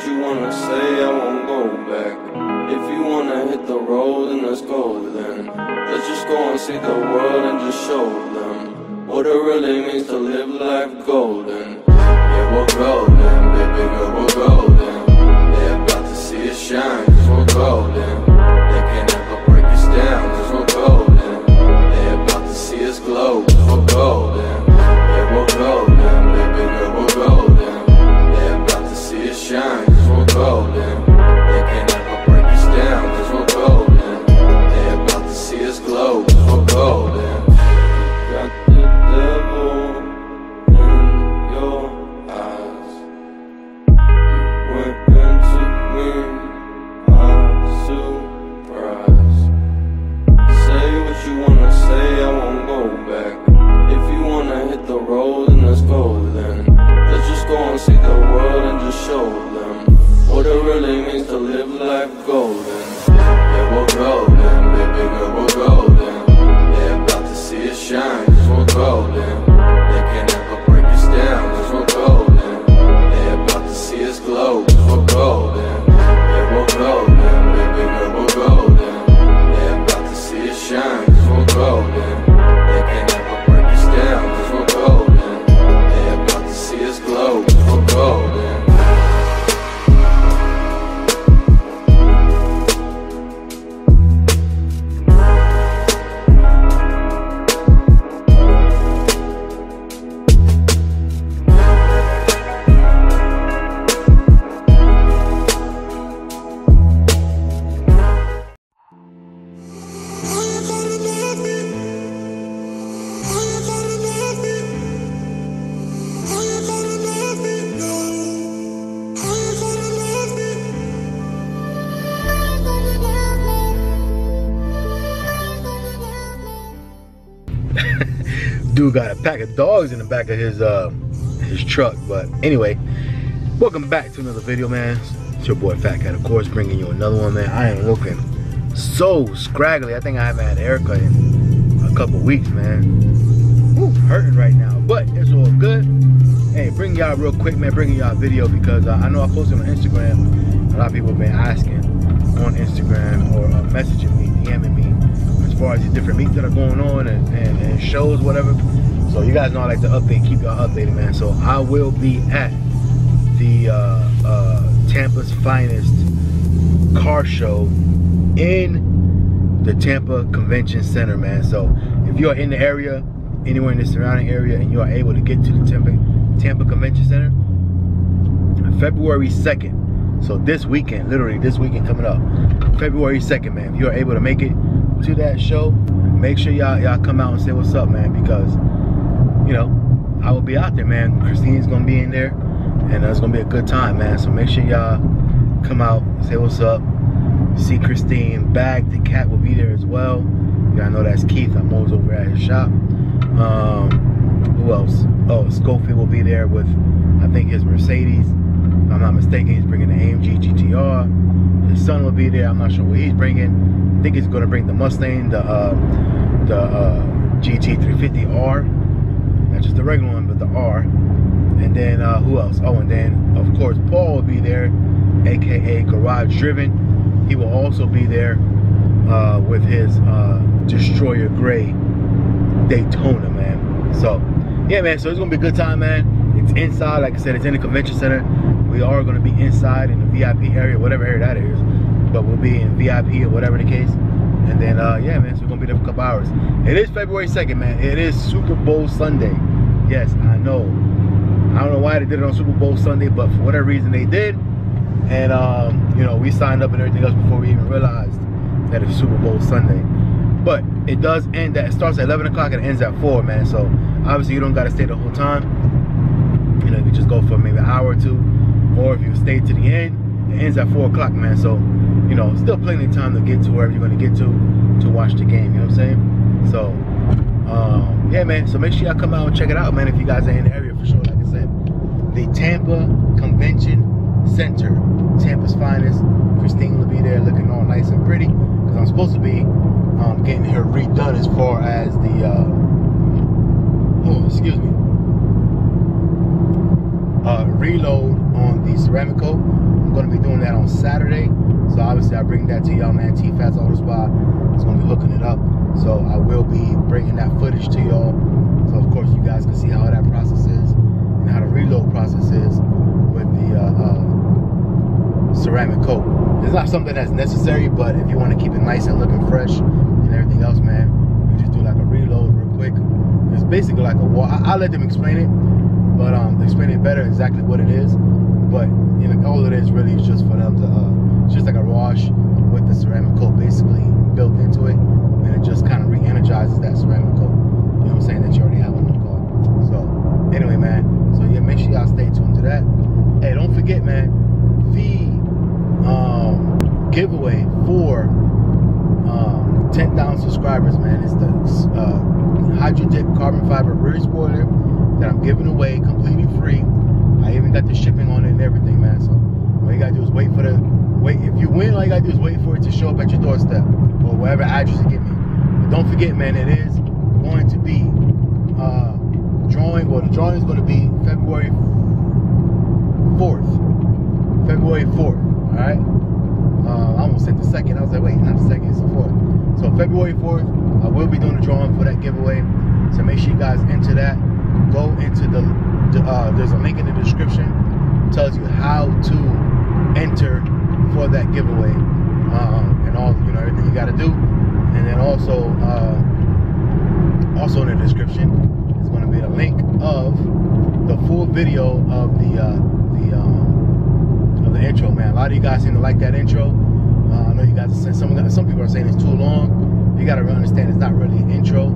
you wanna say, I won't go back. If you wanna hit the road, then let's go then. Let's just go and see the world and just show them what it really means to live life golden. Yeah, we're golden, baby girl, we're golden. They're about to see us shine, cause we're golden. They can't ever break us down, cause we're golden. They're about to see us glow, cause we're golden. Yeah, we're golden, baby girl, we're golden. They're about to see us shine, cause we're golden. They can't ever break us down, cause we're golden. They're about to see us glow, cause we're golden. Got the devil in your eyes. You went into me, I'm surprised. Say what you wanna say, I won't go back. If you wanna hit the road, then let's go then. Let's just go and see the world and just show them what it really means to live life golden. Yeah, we're golden, baby girl, we're golden. They're about to see us shine, cause we're golden. They can't ever break us down, cause we're golden. They're about to see us glow, cause we're golden. Yeah, we're golden, baby girl, we're golden. They're about to see us shine, cause we're golden. They can't ever break us down, cause we're golden. They're about to see us glow, cause we're golden. Dude got a pack of dogs in the back of his truck. But anyway, welcome back to another video, man. It's your boy FaTkaT, of course, bringing you another one, man. I am looking so scraggly. I think I haven't had a haircut in a couple weeks, man. Woo, hurting right now, but it's all good. Hey, bring y'all real quick, man. Bringing y'all a video because I know I posted on Instagram. A lot of people have been asking on Instagram or messaging me, DMing me, as far as these different meets that are going on and shows, whatever. So you guys know I like to update, keep y'all updated, man. So I will be at the Tampa's finest car show in the Tampa Convention Center, man. So if you are in the area, anywhere in the surrounding area, and you are able to get to the Tampa Convention Center, February 2nd. So this weekend, literally this weekend coming up, February 2nd, man. If you are able to make it to that show, make sure y'all come out and say what's up, man, because you know I will be out there, man. Christine's gonna be in there, and it's gonna be a good time, man. So make sure y'all come out, say what's up, see Christine. FaTkaT will be there as well. Y'all know that's Keith. I'm always over at his shop. Who else? Oh, Schofield will be there with, I think, his Mercedes. If I'm not mistaken, he's bringing the AMG GTR. His son will be there. I'm not sure what he's bringing. I think he's gonna bring the Mustang, the GT350R. Not just the regular one, but the R. And then who else? Oh, and then of course Paul will be there, aka Garage.Driven. He will also be there with his Destroyer Gray Daytona, man. So yeah, man. So it's gonna be a good time, man. It's inside, like I said, it's in the convention center. We are gonna be inside in the VIP area, whatever area that is. But we'll be in VIP or whatever the case. And then yeah, man, so we're gonna be there for a couple hours. It is February 2nd, man. It is Super Bowl Sunday. Yes, I know. I don't know why they did it on Super Bowl Sunday, but for whatever reason they did. And you know, we signed up and everything else before we even realized that it's Super Bowl Sunday. But it does end at, it starts at 11 o'clock and it ends at 4, man. So obviously you don't gotta stay the whole time. You know, you can just go for maybe an hour or two. Or if you stay to the end, it ends at 4 o'clock, man. So, you know, still plenty of time to get to wherever you're gonna get to watch the game, you know what I'm saying? So, yeah, man, so make sure y'all come out and check it out, man, if you guys are in the area for sure. Like I said, the Tampa Convention Center, Tampa's finest. Christine will be there looking all nice and pretty, because I'm supposed to be getting her redone as far as the, reload on the ceramic coat. I'm going to be doing that on Saturday. So obviously I bring that to y'all, man. FaTkaT's Auto Spa is going to be hooking it up. So I will be bringing that footage to y'all. So of course you guys can see how that process is and how the reload process is with the ceramic coat. It's not something that's necessary, but if you want to keep it nice and looking fresh and everything else, man, you just do like a reload real quick. It's basically like a wall. I'll let them explain it, but explain it better exactly what it is. But you know, all it is really is just for them to it's just like a wash with the ceramic coat basically built into it, and it just kind of re-energizes that ceramic coat. You know what I'm saying, that you already have on the car. So anyway, man, so yeah, make sure y'all stay tuned to that. Hey, don't forget, man, the giveaway for 10,000 subscribers, man. It's the Hydro Dip carbon fiber rear spoiler that I'm giving away completely free. I even got the shipping on it and everything, man. So all you gotta do is wait. If you win, all you gotta do is wait for it to show up at your doorstep or wherever address you give me. But don't forget, man, it is going to be drawing. Well, the drawing is going to be February 4th. February 4th. All right. I almost said the 2nd. I was like, wait, not the 2nd, it's the 4th. So February 4th, I will be doing the drawing for that giveaway. So make sure you guys enter that. Go into there's a link in the description. It tells you how to enter for that giveaway, and all, you know, everything you got to do. And then also in the description is going to be the link of the full video of the intro, man. A lot of you guys seem to like that intro. I know you guys are saying, some people are saying it's too long. You got to understand it's not really an intro.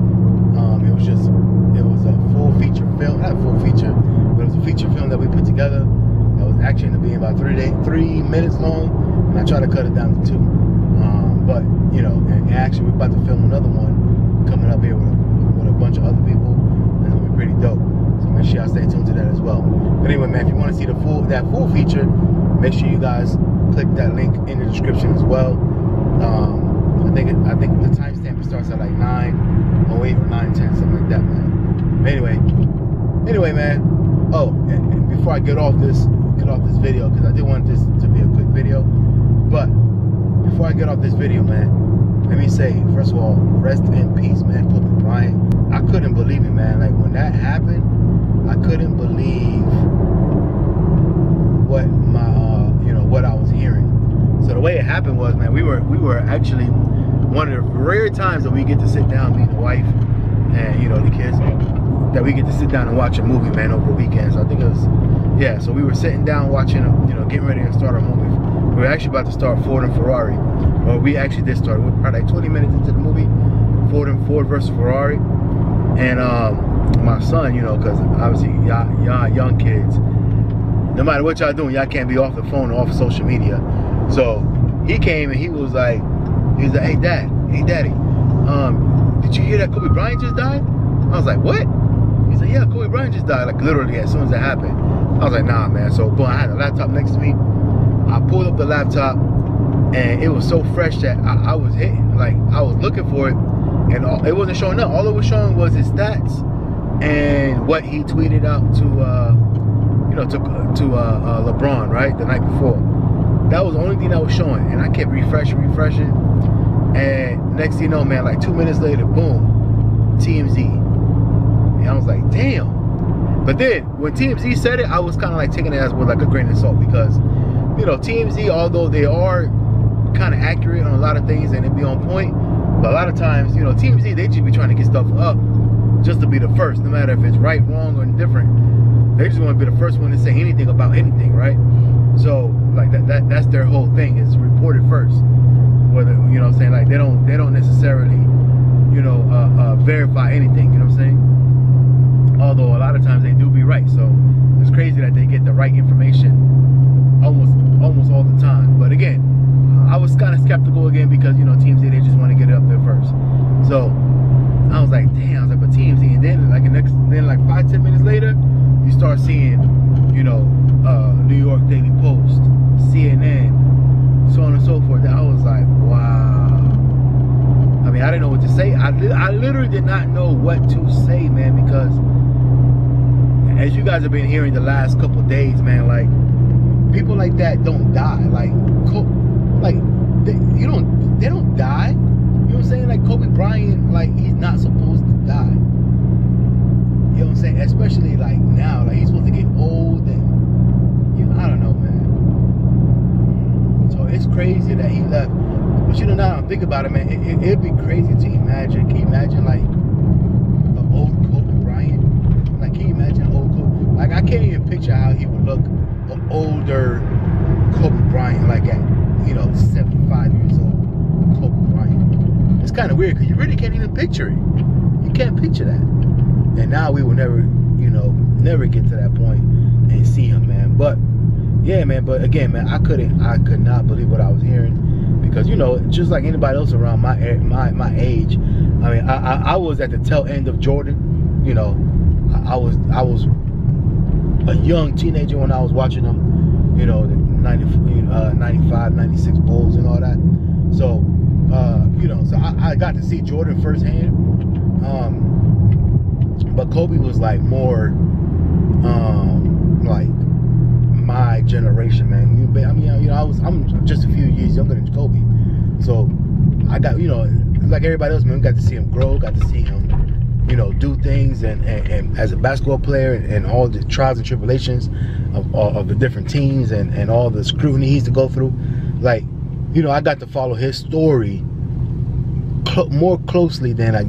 It was a full feature film, not full feature, but it was a feature film that we put together that was actually going to be about 3 minutes long, and I tried to cut it down to 2. But you know, and actually we're about to film another one coming up here with a bunch of other people, and it's gonna be pretty dope. So make sure y'all stay tuned to that as well. But anyway, man, if you want to see that full feature, make sure you guys click that link in the description as well. I think the timestamp starts at like 9:08 or 9:10, something like that, man. Anyway, man. Oh, and before I get off this video, because I did want this to be a quick video, but before I get off this video, man, let me say, first of all, rest in peace, man, Kobe Bryant. I couldn't believe it, man. Like when that happened, I couldn't believe what what I was hearing. So the way it happened was, man, we were actually one of the rare times that we get to sit down, me and the wife, and you know, the kids, that we get to sit down and watch a movie, man, over the weekend. So I think it was, yeah. So we were sitting down watching, you know, getting ready to start our movie. We were actually about to start Ford and Ferrari, or we actually did start. We were probably like 20 minutes into the movie, Ford versus Ferrari, and my son, you know, because obviously y'all young kids, no matter what y'all doing, y'all can't be off the phone or off social media. So he came and he was like, hey Dad, hey Daddy, did you hear that Kobe Bryant just died? I was like, what? He's like, yeah, Kobe Bryant just died, like literally as soon as it happened. I was like, nah, man. So boom, I had a laptop next to me. I pulled up the laptop and it was so fresh that I was hitting, like I was looking for it, and it wasn't showing up. All it was showing was his stats and what he tweeted out to LeBron, right, the night before. That was the only thing that was showing, and I kept refreshing, and next thing you know, man, like 2 minutes later, boom, TMZ. And I was like, damn. But then when TMZ said it, I was kind of like taking it as with like a grain of salt, because you know, TMZ, although they are kind of accurate on a lot of things and it be on point, but a lot of times, you know, TMZ, they just be trying to get stuff up just to be the first, no matter if it's right, wrong, or indifferent. They just want to be the first one to say anything about anything, right? So like that's their whole thing, is report it first. Whether, you know what I'm saying, like they don't necessarily, you know, verify anything, you know what I'm saying? Although a lot of times they do be right. So it's crazy that they get the right information almost all the time. But again, I was kind of skeptical again, because you know, TMZ, they just want to get it up there first. So I was like, damn. I was like, but TMZ, and then like 5-10 minutes later, you start seeing, you know, New York Daily Post, CNN, so on and so forth. I was like, wow. I mean, I didn't know what to say. I literally did not know what to say, man, because as you guys have been hearing the last couple of days, man, like people like that don't die. Like they don't die. You know what I'm saying? Like Kobe Bryant, like he's not supposed to die. You know what I'm saying? Especially like now, like he's supposed to get old and I don't know, man. So it's crazy that he left. But you know, now I'm thinking about it, man. It'd be crazy to imagine. Can you imagine like the old Kobe Bryant? Like, can you imagine old Kobe? Like, I can't even picture how he would look, an older Kobe Bryant, like at 75 years old Kobe Bryant. It's kind of weird because you really can't even picture it. You can't picture that. And now we will never, never get to that point and see him, man. But yeah, man. But again, man, I could not believe what I was hearing, because just like anybody else around my age, I mean, I was at the tail end of Jordan. I was a young teenager when I was watching them. The 95, 96 Bulls and all that. So so I got to see Jordan firsthand. But Kobe was like more like my generation, man. I mean, I'm just a few years younger than Kobe, so I got like everybody else, man. We got to see him grow, got to see him do things, and as a basketball player, and all the trials and tribulations of the different teams, and all the scrutiny he used to go through. Like, I got to follow his story more closely than I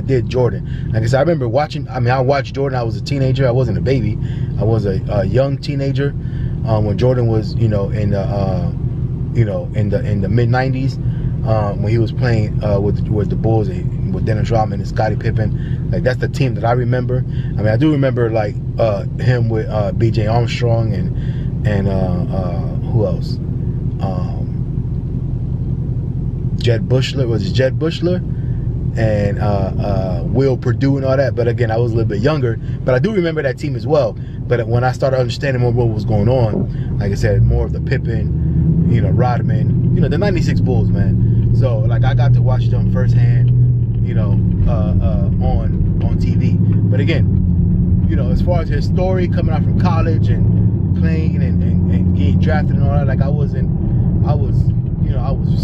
did Jordan. Like I said, I remember watching. I mean, I watched Jordan. I was a teenager. I wasn't a baby. I was a young teenager when Jordan was, in the mid '90s, when he was playing with the Bulls, with Dennis Rodman and Scottie Pippen. Like, that's the team that I remember. I mean, I do remember like him with B.J. Armstrong and who else? Jed Bushler. Was it Jed Bushler? And Will Perdue and all that. But again, I was a little bit younger, but I do remember that team as well. But when I started understanding more what was going on, like I said, more of the Pippen, Rodman, the '96 Bulls, man. So like, I got to watch them firsthand, on TV. But again, as far as his story coming out from college and playing and getting drafted and all that, like I was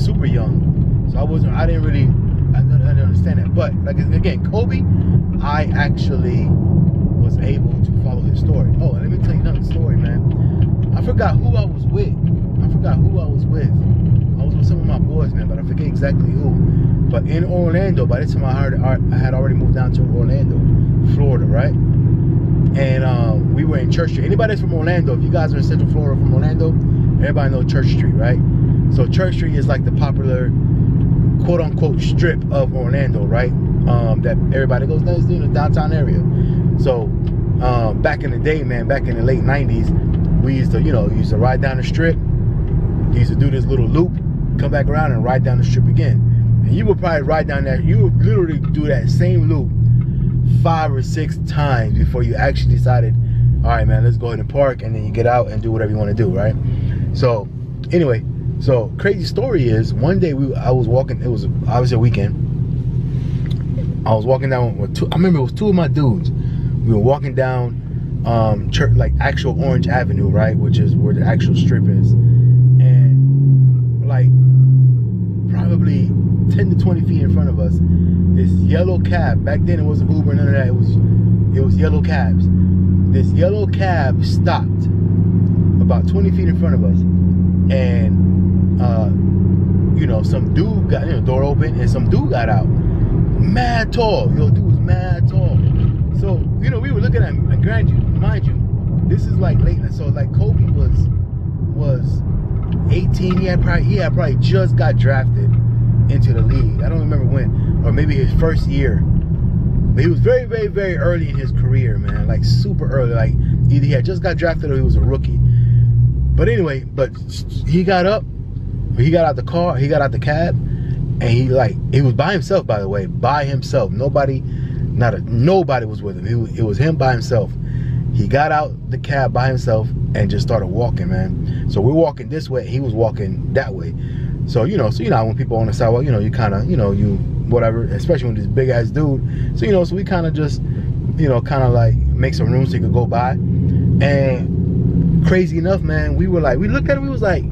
super young, so I didn't understand that. But like, again, Kobe, I actually was able to follow his story. Oh, and let me tell you another story, man. I forgot who I was with. I was with some of my boys, man, but I forget exactly who. But in Orlando, by this time I had already moved down to Orlando, Florida, right? And we were in Church Street. Anybody that's from Orlando, if you guys are in Central Florida from Orlando, everybody knows Church Street, right? So Church Street is like the popular quote-unquote strip of Orlando, right? That everybody goes down, the downtown area. So back in the day, man, back in the late '90s, we used to, used to ride down the strip. You used to do this little loop, come back around and ride down the strip again. And you would probably ride down that, you would literally do that same loop 5 or 6 times before you actually decided, all right, man, let's go ahead and park, and then you get out and do whatever you want to do, right? So anyway, so crazy story is, one day I was walking, it was obviously a weekend. I was walking down with I remember it was 2 of my dudes. We were walking down church, like actual Orange Avenue, right, which is where the actual strip is. And like probably 10 to 20 feet in front of us, this yellow cab, back then it wasn't Uber, none of that, it was yellow cabs. This yellow cab stopped about 20 feet in front of us, and some dude got, door open, and some dude got out, mad tall. Dude was mad tall. So we were looking at him, and mind you, this is like late, so like Kobe was 18. He had probably just got drafted into the league. I don't remember when, or maybe his first year. But he was very, very, very early in his career, man. Like super early. Like either he had just got drafted or he was a rookie. But anyway, he got up, he got out the car, he got out the cab, and he was by himself, by the way, by himself. Nobody was with him. It was him by himself. He got out the cab by himself and just started walking, man. So we're walking this way, he was walking that way. So when people on the sidewalk, you kind of, you whatever, especially when this big ass dude. So so we kind of just, you know, kind of like make some room so he could go by. And crazy enough, man, we looked at him, we was like,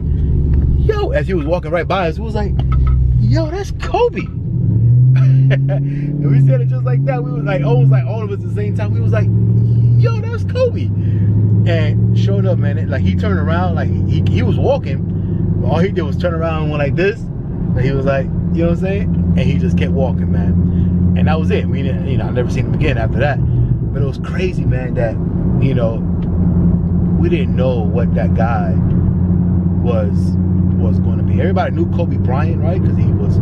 yo, as he was walking right by us, we was like, yo, that's Kobe. And we said it just like that. We was like, almost like all of us at the same time. We was like, yo, that's Kobe. And sure enough, man, like he turned around, like he was walking, all he did was turn around and went like this. And he was like, you know what I'm saying? And he just kept walking, man. And that was it. We didn't, you know, I never seen him again after that. But it was crazy, man, that, you know, we didn't know what that guy was going to be. Everybody knew Kobe Bryant, right? Because he was,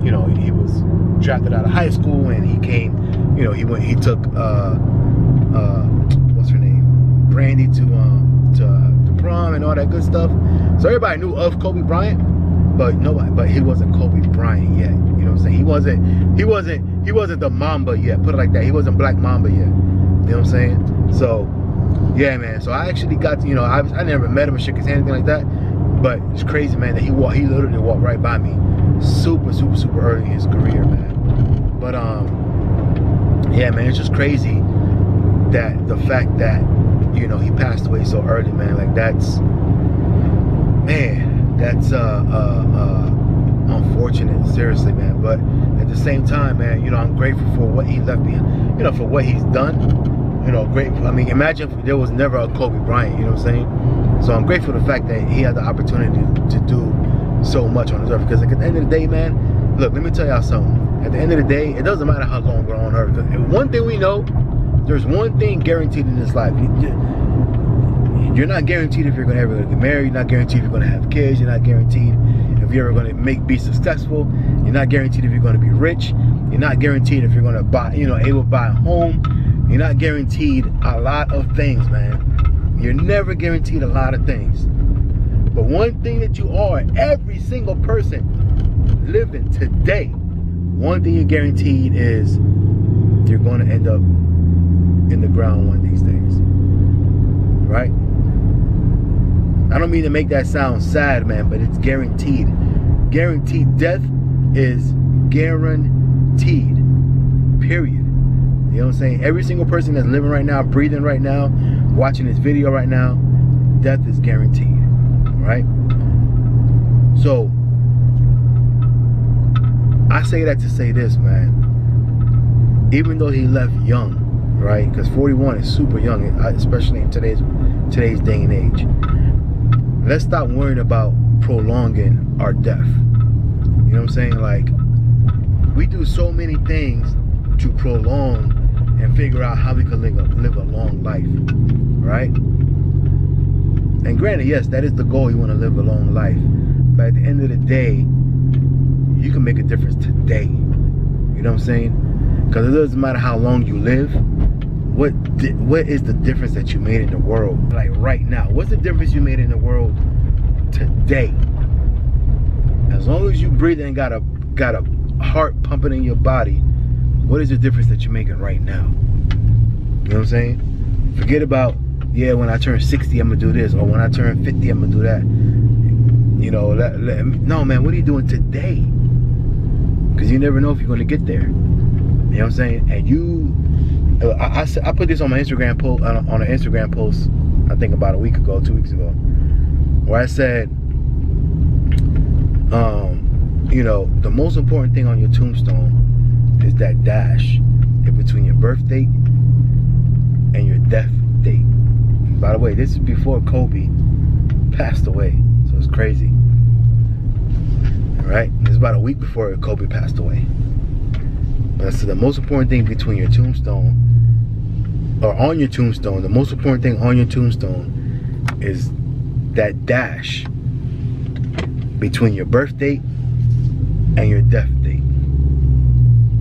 you know, he was drafted out of high school, and he came, you know, he took what's her name, Brandy to prom and all that good stuff. So everybody knew of Kobe Bryant, but he wasn't Kobe Bryant yet. You know what I'm saying? He wasn't the Mamba yet. Put it like that. He wasn't Black Mamba yet. You know what I'm saying? So yeah, man. So I actually got to, you know, I never met him or shook his hand, anything like that. But it's crazy, man, that he literally walked right by me, super early in his career, man. But yeah, man, it's just crazy that the fact that, you know, he passed away so early, man. Like that's unfortunate, seriously, man. But at the same time, man, you know, I'm grateful for what he left behind, you know, for what he's done. You know, grateful. I mean, imagine if there was never a Kobe Bryant, you know what I'm saying? So I'm grateful for the fact that he had the opportunity to do so much on this earth. Because like, at the end of the day, man, look, let me tell y'all something. At the end of the day, it doesn't matter how long we're on earth. One thing we know, there's one thing guaranteed in this life. You're not guaranteed if you're going to ever get married. You're not guaranteed if you're going to have kids. You're not guaranteed if you're ever going to be successful. You're not guaranteed if you're going to be rich. You're not guaranteed if you're going to buy, you know, able to buy a home. You're not guaranteed a lot of things, man. You're never guaranteed a lot of things. But one thing that you are, every single person living today, one thing you're guaranteed is you're going to end up in the ground one of these days. Right? I don't mean to make that sound sad, man, but it's guaranteed. Guaranteed. Death is guaranteed. Period. You know what I'm saying? Every single person that's living right now, breathing right now, watching this video right now, death is guaranteed. Right? So, I say that to say this, man. Even though he left young, right? Because 41 is super young, especially in today's day and age. Let's stop worrying about prolonging our death. You know what I'm saying? Like, we do so many things to prolong and figure out how we can live a long life, right? And granted, yes, that is the goal. You want to live a long life, but at the end of the day, you can make a difference today. You know what I'm saying? Because it doesn't matter how long you live. What is the difference that you made in the world? Like right now, what's the difference you made in the world today? As long as you breathe and got a heart pumping in your body, what is the difference that you're making right now? You know what I'm saying? Forget about, yeah, when I turn 60, I'm gonna do this, or when I turn 50, I'm gonna do that. You know, no, man, what are you doing today? Because you never know if you're gonna get there. You know what I'm saying? And I put this on my Instagram post, on an Instagram post, I think about 2 weeks ago, where I said, you know, the most important thing on your tombstone is that dash in between your birth date and your death date. By the way, this is before Kobe passed away, so it's crazy. All right, this is about a week before Kobe passed away. But so the most important thing between your tombstone, or on your tombstone, the most important thing on your tombstone is that dash between your birth date and your death date.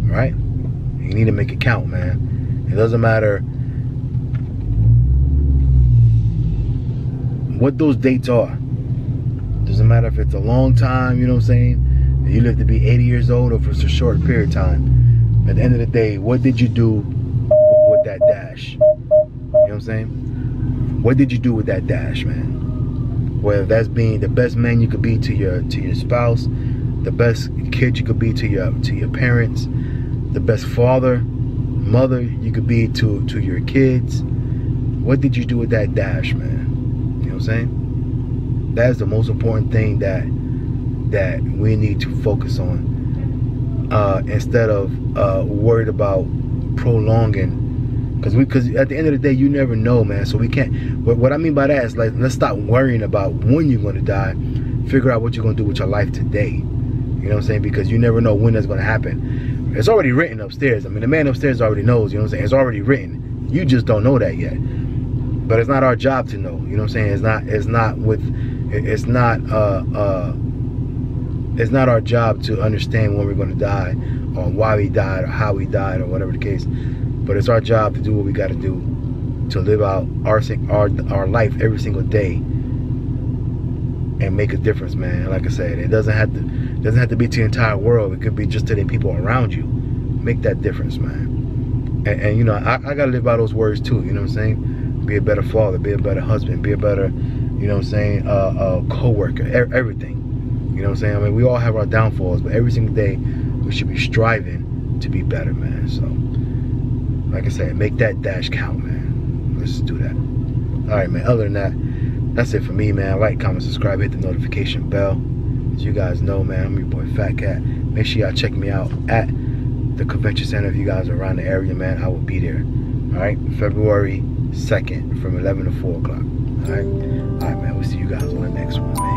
All right? You need to make it count, man. It doesn't matter what those dates are. It doesn't matter if it's a long time, you know what I'm saying? You live to be 80 years old, or if it's a short period of time. At the end of the day, what did you do with that dash? You know what I'm saying? What did you do with that dash, man? Whether that's being the best man you could be to your spouse, the best kid you could be to your parents, the best father, mother you could be to your kids. What did you do with that dash, man? You know what I'm saying? That is the most important thing that we need to focus on, instead of worried about prolonging. Because at the end of the day, you never know, man. So we can't. What I mean by that is, like, let's stop worrying about when you're going to die. Figure out what you're going to do with your life today. You know what I'm saying? Because you never know when that's going to happen. It's already written upstairs. I mean, the man upstairs already knows. You know what I'm saying? It's already written. You just don't know that yet. But it's not our job to know. You know what I'm saying? It's not our job to understand when we're going to die, or why we died, or how we died, or whatever the case. But it's our job to do what we got to do to live out our life every single day and make a difference, man. Like I said, it doesn't have to be to the entire world. It could be just to the people around you. Make that difference, man. And you know, I gotta live by those words too. You know what I'm saying? Be a better father, be a better husband, be a better, you know what I'm saying, co-worker, everything. You know what I'm saying? I mean, we all have our downfalls, but every single day we should be striving to be better, man. So, like I said, make that dash count, man. Let's do that. All right, man. Other than that, that's it for me, man. Like, comment, subscribe, hit the notification bell. As you guys know, man, I'm your boy FaTkaT. Make sure y'all check me out at the convention center. If you guys are around the area, man, I will be there. All right, February 2nd from 11 to 4 o'clock. All right, man. We'll see you guys on the next one, man.